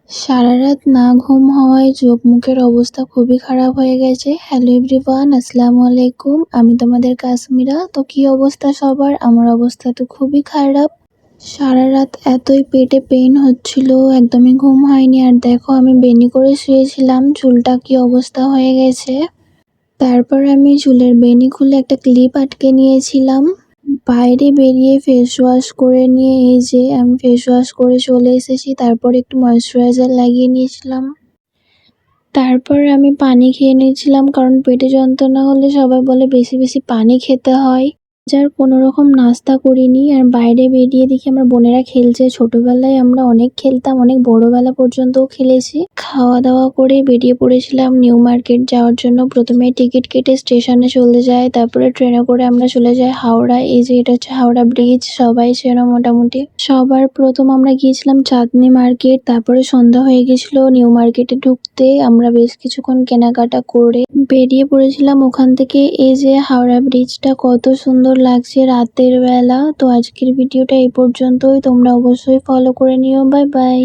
সারারাত না ঘুম হওয়ায় চোখ মুখের অবস্থা খুবই খারাপ হয়ে গেছে। হ্যালো এভরিওয়ান, আসসালামু আলাইকুম। আমি তোমাদের কাশ্মীরা। তো কি অবস্থা সবার? আমার অবস্থা তো খুবই খারাপ। সারারাত এতই পেটে পেইন হচ্ছিল, একদমই ঘুম হয়নি। আর দেখো, আমি বেনি করে শুয়েছিলাম, চুলটা কি অবস্থা হয়ে গেছে। তারপর আমি চুলের বেনি খুলে একটা ক্লিপ আটকে নিয়েছিলাম। বাইরে বেরিয়ে ফেস ওয়াশ করে নিয়ে এই যে আমি ফেস ওয়াশ করে চলে এসেছি। তারপর একটু ময়েশ্চারাইজার লাগিয়ে নিয়েছিলাম। তারপর আমি পানি খেয়ে নিয়েছিলাম, কারণ পেটে যন্ত্রণা হলে সবাই বলে বেশি বেশি পানি খেতে হয়। যার কোনো রকম নাস্তা করিনি। আর বাইরে বেরিয়ে দেখি আমার বোনেরা খেলছে। ছোটবেলায় আমরা অনেক খেলতাম, অনেক বড়বেলা পর্যন্তও খেলেছি। খাওয়া দাওয়া করে বেরিয়ে পড়েছিলাম নিউ মার্কেট যাওয়ার জন্য। প্রথমে টিকিট কেটে স্টেশনে চলে যায়, তারপরে ট্রেনে করে আমরা চলে যাই হাওড়া। এই যে এটা হচ্ছে হাওড়া ব্রিজ, সবাই চেনো মোটামুটি। সবার প্রথম আমরা গিয়েছিলাম চাঁদনি মার্কেট, তারপরে সন্ধ্যা হয়ে গেছিল নিউ মার্কেটে ঢুকতে। আমরা বেশ কিছুক্ষণ কেনাকাটা করে বেরিয়ে পড়েছিলাম ওখান থেকে। এই যে হাওড়া ব্রিজটা কত সুন্দর লাগছে রাতের বেলা। তো আজকের ভিডিওটা এই পর্যন্তই, তোমরা অবশ্যই ফলো করে নিও। Bye bye.